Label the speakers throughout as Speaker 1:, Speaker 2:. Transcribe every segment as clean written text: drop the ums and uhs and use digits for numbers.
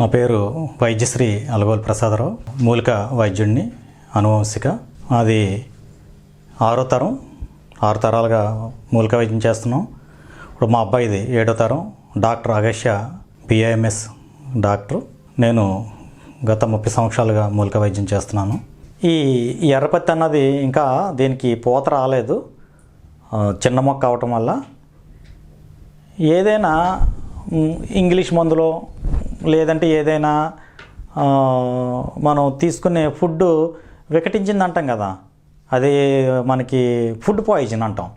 Speaker 1: నా పేరు వైద్యశ్రీ అలగోలు ప్రసాదరావు. మూలిక వైద్యుడిని, అనువంశిక. అది 6వ తరం, 6 తరాలుగా మూలిక వైద్యం చేస్తున్నాం. ఇప్పుడు మా అబ్బాయిది 7వ తరం. Doctor Agasya BAMS doctor. నేను గత 30 సంవత్సరాలుగా మూలిక వైద్యం చేస్తున్నాను. ఈ ఎర్రపత్తి అన్నది ఇంకా దీనికి పూత రాలేదు, చిన్న మొక్క అవటం వల్ల ఏదైనా ఇంగ్లీష్ మందులో లేదంటే ఏదైనా మనం తీసుకునే ఫుడ్ వికటించింది అంటాం కదా, అది మనకి ఫుడ్ పాయిజన్ అంటాం.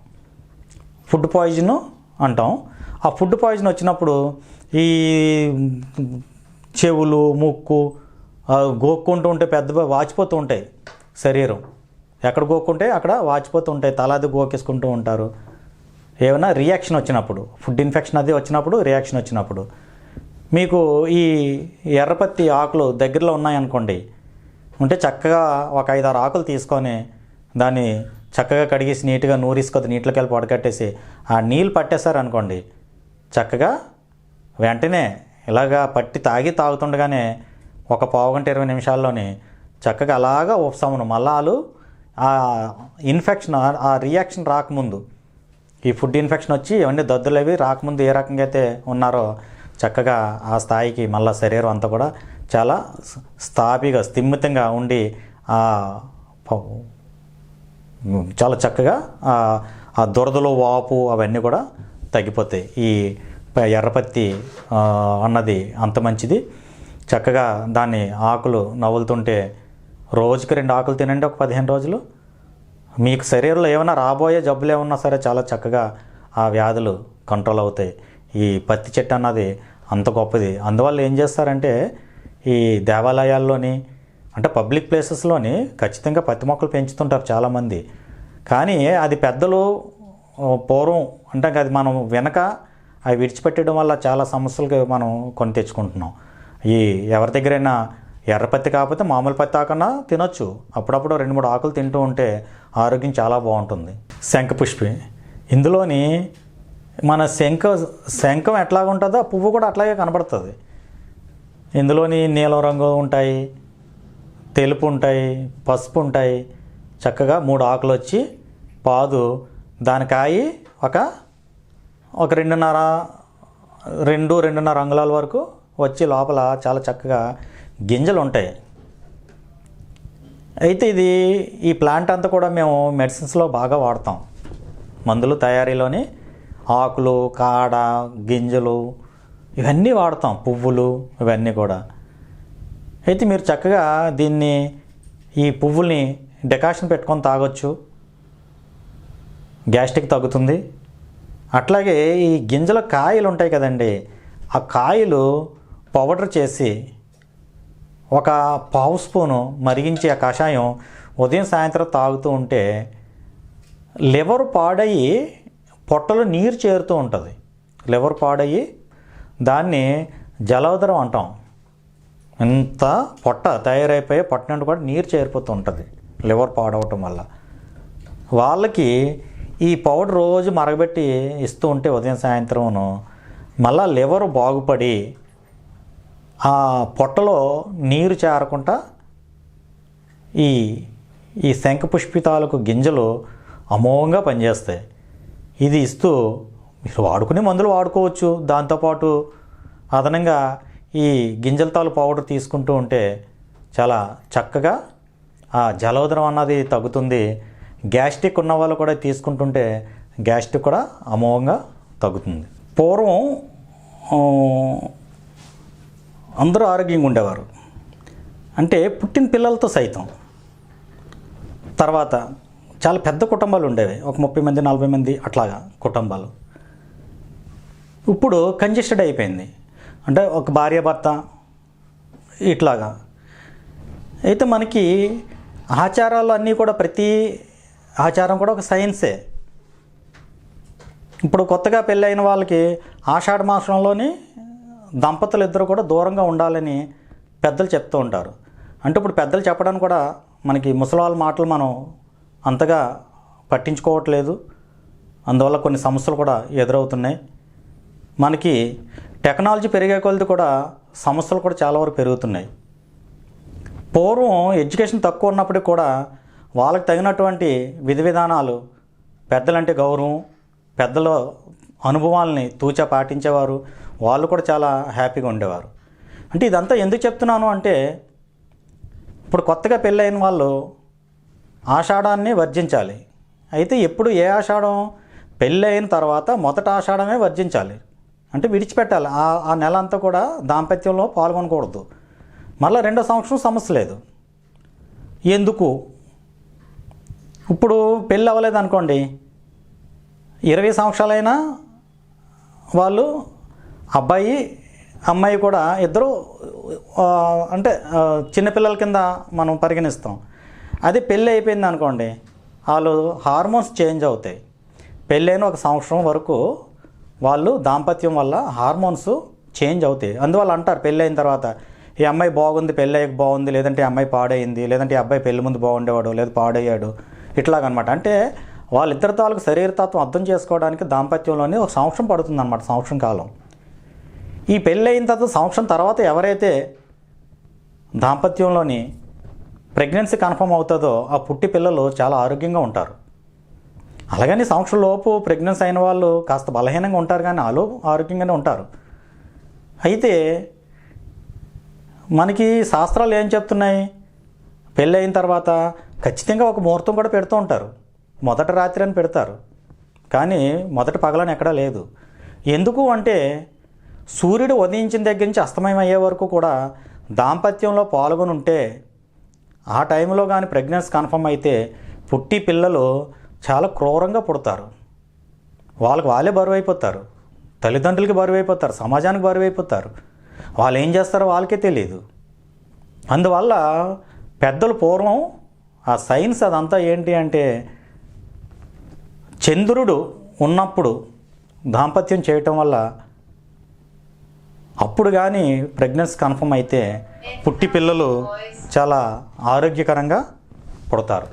Speaker 1: ఫుడ్ పాయిజన్ అంటాం. ఆ ఫుడ్ పాయిజన్ వచ్చినప్పుడు ఈ చెవులు, ముక్కు గోక్కుంటూ ఉంటే పెద్ద వాచిపోతూ ఉంటాయి. శరీరం ఎక్కడ గోక్కుంటే అక్కడ వాచిపోతూ ఉంటాయి. తలాది గోకేసుకుంటూ ఉంటారు. ఏమైనా రియాక్షన్ వచ్చినప్పుడు, ఫుడ్ ఇన్ఫెక్షన్ అది వచ్చినప్పుడు, రియాక్షన్ వచ్చినప్పుడు మీకు ఈ ఎర్రపత్తి ఆకులు దగ్గరలో ఉన్నాయనుకోండి, ఉంటే చక్కగా ఒక 5-6 ఆకులు తీసుకొని దాన్ని చక్కగా కడిగేసి నీట్గా నూరేసుకొని నీటిలోకి వెళ్ళి పడకట్టేసి ఆ నీళ్ళు పట్టేశారనుకోండి, చక్కగా వెంటనే ఇలాగా పట్టి తాగుతుండగానే ఒక పావుగంట 20 నిమిషాల్లోని చక్కగా అలాగా ఉపశమనం. మళ్ళాలు ఆ ఇన్ఫెక్షన్, ఆ రియాక్షన్ రాకముందు, ఈ ఫుడ్ ఇన్ఫెక్షన్ వచ్చి ఇవన్నీ దద్దులు అవి రాకముందు ఏ రకంగా అయితే ఉన్నారో చక్కగా ఆ స్థాయికి మళ్ళీ శరీరం అంతా కూడా చాలా స్థాపిగా స్థిమితంగా ఉండి చాలా చక్కగా ఆ దురదలు, వాపు అవన్నీ కూడా తగ్గిపోతాయి. ఈ ఎర్రపత్తి అన్నది అంత మంచిది. చక్కగా దాన్ని ఆకులు నవ్వులుతుంటే రోజుకి 2 ఆకులు తినండి, ఒక 15 రోజులు. మీకు శరీరంలో ఏమైనా రాబోయే జబ్బులు ఏమన్నా సరే చాలా చక్కగా ఆ వ్యాధులు కంట్రోల్ అవుతాయి. ఈ పత్తి చెట్టు అన్నది అంత గొప్పది. అందువల్ల ఏం చేస్తారంటే ఈ దేవాలయాల్లోని, అంటే పబ్లిక్ ప్లేసెస్లోని ఖచ్చితంగా పత్తి మొక్కలు పెంచుతుంటారు చాలామంది. కానీ అది పెద్దలు పూర్వం అంటే అది మనం వెనక అవి విడిచిపెట్టడం వల్ల చాలా సమస్యలకు మనం కొని తెచ్చుకుంటున్నాం. ఈ ఎవరి దగ్గరైనా ఎర్రపత్తి కాకపోతే మామూలు పత్తి ఆకన్నా తినొచ్చు. అప్పుడప్పుడు 2-3 ఆకులు తింటూ ఉంటే ఆరోగ్యం చాలా బాగుంటుంది. శంఖపుష్పి, ఇందులోని మన శంఖం ఎట్లాగుంటుందో పువ్వు కూడా అట్లాగే కనబడుతుంది. ఇందులోని నీలం రంగు ఉంటాయి, తెలుపు ఉంటాయి, పసుపు ఉంటాయి. చక్కగా 3 ఆకులు వచ్చి పాదు, దాని కాయి ఒక 2-2.5 అంగుళాల వరకు వచ్చి లోపల చాలా చక్కగా గింజలు ఉంటాయి. అయితే ఈ ప్లాంట్ అంతా కూడా మేము మెడిసిన్స్లో బాగా వాడతాం. మందులు తయారీలోని ఆకులు, కాడ, గింజలు ఇవన్నీ వాడతాం, పువ్వులు ఇవన్నీ కూడా. అయితే మీరు చక్కగా దీన్ని, ఈ పువ్వుల్ని డెకాషన్ పెట్టుకొని తాగొచ్చు, గ్యాస్ట్రిక్ తగ్గుతుంది. అట్లాగే ఈ గింజల కాయలు ఉంటాయి కదండి, ఆ కాయలు పౌడర్ చేసి ఒక 1/2 స్పూను మరిగించి ఆ కషాయం ఉదయం సాయంత్రం తాగుతూ ఉంటే లివర్ పాడయ్యి పొట్టలో నీరు చేరుతూ ఉంటుంది. లివర్ పాడయ్యి దాన్ని జలౌదరం అంటాం. ఇంత పొట్ట తయారైపోయి పొట్ట నుండి కూడా నీరు చేరిపోతూ ఉంటుంది లివర్ పాడవటం వల్ల. వాళ్ళకి ఈ పౌడర్ రోజు మరగబెట్టి ఇస్తూ ఉంటే ఉదయం సాయంత్రంను మళ్ళా లివర్ బాగుపడి ఆ పొట్టలో నీరు చేరకుండా ఈ శంఖపుష్పితాలకు గింజలు అమోఘంగా పనిచేస్తాయి. ఇది ఇస్తూ మీరు వాడుకునే మందులు వాడుకోవచ్చు. దాంతోపాటు అదనంగా ఈ గింజల తాలు పౌడర్ తీసుకుంటూ ఉంటే చాలా చక్కగా ఆ జలౌదరం అన్నది తగ్గుతుంది. గ్యాస్ట్రిక్ ఉన్న వాళ్ళు కూడా తీసుకుంటుంటే గ్యాస్ట్రిక్ కూడా అమోఘంగా తగ్గుతుంది. పూర్వం అందరూ ఆరోగ్యంగా ఉండేవారు, అంటే పుట్టిన పిల్లలతో సైతం. తర్వాత చాలా పెద్ద కుటుంబాలు ఉండేవి, ఒక 30 మంది 40 మంది అట్లాగా కుటుంబాలు. ఇప్పుడు కంజెస్టెడ్ అయిపోయింది, అంటే ఒక భార్య భర్త ఇట్లాగా. అయితే మనకి ఆచారాలు అన్నీ కూడా, ప్రతి ఆచారం కూడా ఒక సైన్సే. ఇప్పుడు కొత్తగా పెళ్ళైన వాళ్ళకి ఆషాఢ మాసంలోని దంపతులు ఇద్దరు కూడా దూరంగా ఉండాలని పెద్దలు చెప్తూ ఉంటారు. అంటే ఇప్పుడు పెద్దలు చెప్పడానికి కూడా మనకి ముసలివాళ్ళ మాటలు మనం అంతగా పట్టించుకోవట్లేదు. అందువల్ల కొన్ని సమస్యలు కూడా ఎదురవుతున్నాయి. మనకి టెక్నాలజీ పెరిగే కొలది కూడా సమస్యలు కూడా చాలా వరకు పెరుగుతున్నాయి. పూర్వం ఎడ్యుకేషన్ తక్కువ ఉన్నప్పటికీ కూడా వాళ్ళకి తగినటువంటి విధి విధానాలు, పెద్దలంటే గౌరవం, పెద్దల అనుభవాల్ని తూచా పాటించేవారు. వాళ్ళు కూడా చాలా హ్యాపీగా ఉండేవారు. అంటే ఇదంతా ఎందుకు చెప్తున్నాను అంటే, ఇప్పుడు కొత్తగా పెళ్ళైన వాళ్ళు ఆషాఢాన్ని వర్జించాలి. అయితే ఎప్పుడు ఏ ఆషాఢం? పెళ్ళి అయిన తర్వాత మొదటి ఆషాఢమే వర్జించాలి, అంటే విడిచిపెట్టాలి. ఆ నెల అంతా కూడా దాంపత్యంలో పాల్గొనకూడదు. మళ్ళీ రెండో సంవత్సరం సమస్య లేదు. ఎందుకు? ఇప్పుడు పెళ్ళి అవ్వలేదు అనుకోండి, 20 సంవత్సరాలైనా వాళ్ళు అబ్బాయి అమ్మాయి కూడా ఇద్దరు అంటే చిన్నపిల్లల కింద మనం పరిగణిస్తాం. అది పెళ్ళి అయిపోయింది అనుకోండి, వాళ్ళు హార్మోన్స్ చేంజ్ అవుతాయి. పెళ్ళైన 1 సంవత్సరం వరకు వాళ్ళు దాంపత్యం వల్ల హార్మోన్స్ చేంజ్ అవుతాయి. అందువల్ల అంటారు పెళ్ళి అయిన తర్వాత ఈ అమ్మాయి బాగుంది, పెళ్ళి అయ్యాక బాగుంది, లేదంటే ఈ అమ్మాయి పాడైంది, లేదంటే ఈ అబ్బాయి పెళ్లి ముందు బాగుండేవాడు లేదా పాడయ్యాడు, ఇట్లాగనమాట. అంటే వాళ్ళిద్దరి తాలూకు శరీరతత్వం అర్థం చేసుకోవడానికి దాంపత్యంలోనే 1 సంవత్సరం పడుతుంది అన్నమాట, సంవత్సరం కాలం. ఈ పెళ్ళి అయిన తర్వాత సంవత్సరం తర్వాత ఎవరైతే దాంపత్యంలోని ప్రెగ్నెన్సీ కన్ఫర్మ్ అవుతుందో ఆ పుట్టి పిల్లలు చాలా ఆరోగ్యంగా ఉంటారు. అలాగని సంవత్సరం లోపు ప్రెగ్నెన్సీ అయిన వాళ్ళు కాస్త బలహీనంగా ఉంటారు, కానీ వాళ్ళు ఆరోగ్యంగానే ఉంటారు. అయితే మనకి శాస్త్రాలు ఏం చెప్తున్నాయి? పెళ్ళి అయిన తర్వాత ఖచ్చితంగా ఒక ముహూర్తం కూడా పెడుతూ ఉంటారు. మొదటి రాత్రి అని పెడతారు, కానీ మొదటి పగలని ఎక్కడా లేదు. ఎందుకు అంటే సూర్యుడు ఉదయించిన దగ్గర నుంచి అస్తమయం అయ్యే వరకు కూడా దాంపత్యంలో పాల్గొని ఉంటే, ఆ టైంలో కానీ ప్రెగ్నెన్సీ కన్ఫర్మ్ అయితే పుట్టి పిల్లలు చాలా క్రూరంగా పుడతారు. వాళ్ళే బరువు అయిపోతారు, తల్లిదండ్రులకి బరువు అయిపోతారు, సమాజానికి బరువు అయిపోతారు. వాళ్ళు ఏం చేస్తారో వాళ్ళకే తెలియదు. అందువల్ల పెద్దలు పూర్వం ఆ సైన్స్ అదంతా ఏంటి అంటే, చంద్రుడు ఉన్నప్పుడు దాంపత్యం చేయటం వల్ల అప్పుడు కానీ ప్రెగ్నెన్సీ కన్ఫర్మ్ అయితే పుట్టి పిల్లలు చాలా ఆరోగ్యకరంగా పుడతారు.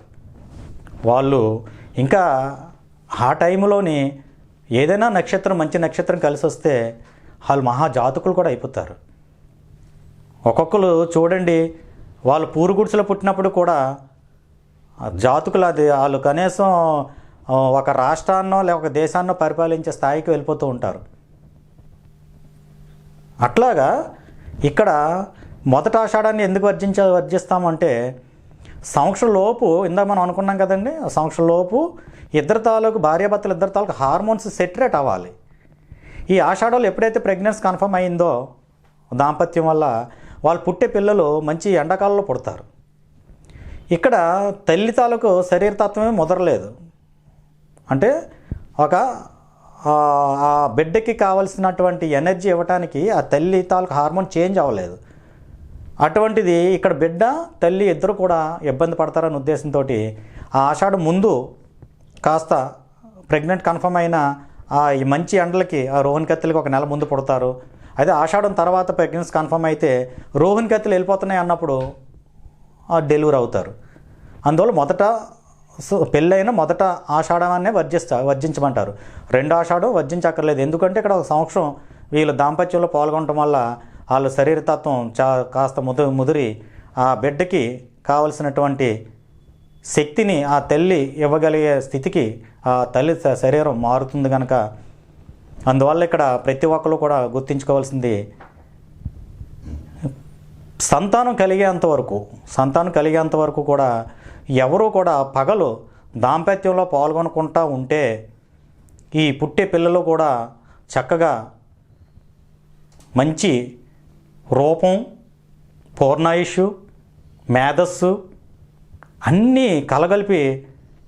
Speaker 1: వాళ్ళు ఇంకా ఆ టైంలోని ఏదైనా నక్షత్రం, మంచి నక్షత్రం కలిసి వస్తే వాళ్ళు మహాజాతకులు కూడా అయిపోతారు. ఒక్కొక్కరు చూడండి, వాళ్ళు పూరుగుడిసెలో పుట్టినప్పుడు కూడా జాతకులు, అది వాళ్ళు కనీసం ఒక రాష్ట్రాన్నో లేక ఒక దేశాన్నో పరిపాలించే స్థాయికి వెళ్ళిపోతూ ఉంటారు. అట్లాగా ఇక్కడ మొదటి ఆషాఢాన్ని ఎందుకు వర్జిస్తామంటే, సంవత్సరం లోపు ఇందాక మనం అనుకున్నాం కదండి, సంవత్సరం లోపు ఇద్దరు తాలూకు భార్యాభర్తలు ఇద్దరు తాలూకు హార్మోన్స్ సెటరేట్ అవ్వాలి. ఈ ఆషాఢంలో ఎప్పుడైతే ప్రెగ్నెన్సీ కన్ఫర్మ్ అయిందో దాంపత్యం వల్ల, వాళ్ళు పుట్టే పిల్లలు మంచి ఎండాకాలంలో పుడతారు. ఇక్కడ తల్లి తాలూకు శరీరతత్వమే ముదరలేదు, అంటే ఒక ఆ బిడ్డకి కావలసినటువంటి ఎనర్జీ ఇవ్వడానికి ఆ తల్లి తాలూకు హార్మోన్ చేంజ్ అవ్వలేదు. అటువంటిది ఇక్కడ బిడ్డ తల్లి ఇద్దరు కూడా ఇబ్బంది పడతారనే ఉద్దేశంతో ఆ ఆషాఢం ముందు కాస్త ప్రెగ్నెంట్ కన్ఫర్మ్ అయిన ఈ మంచి ఎండలకి ఆ రోహిణి కత్తులకి 1 నెల ముందు పుడతారు. అదే ఆషాఢం తర్వాత ప్రెగ్నెన్సీ కన్ఫర్మ్ అయితే రోహిణి కత్తులు వెళ్ళిపోతున్నాయి అన్నప్పుడు డెలివరీ అవుతారు. అందువల్ల మొదట పెళ్ళైన మొదట ఆషాఢాన్నే వర్జించమంటారు. 2 ఆషాఢం వర్జించక్కర్లేదు. ఎందుకంటే ఇక్కడ 1 సంవత్సరం వీళ్ళు దాంపత్యంలో పాల్గొనడం వల్ల వాళ్ళ శరీరతత్వం కాస్త ముదిరి ఆ బిడ్డకి కావలసినటువంటి శక్తిని ఆ తల్లి ఇవ్వగలిగే స్థితికి ఆ తల్లి శరీరం మారుతుంది కనుక, అందువల్ల ఇక్కడ ప్రతి ఒక్కరు కూడా గుర్తించుకోవాల్సింది, సంతానం కలిగేంత వరకు కూడా ఎవరూ కూడా పగలు దాంపత్యంలో పాల్గొనకుండా ఉంటే ఈ పుట్టే పిల్లలు కూడా చక్కగా మంచి రూపం, పూర్ణాయుషు, మేధస్సు అన్నీ కలగలిపి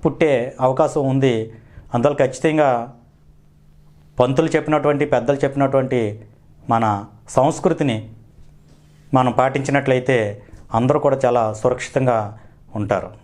Speaker 1: పుట్టే అవకాశం ఉంది. అందువల్ల ఖచ్చితంగా పంతులు చెప్పినటువంటి, పెద్దలు చెప్పినటువంటి మన సంస్కృతిని మనం పాటించినట్లయితే అందరూ కూడా చాలా సురక్షితంగా ఉంటారు.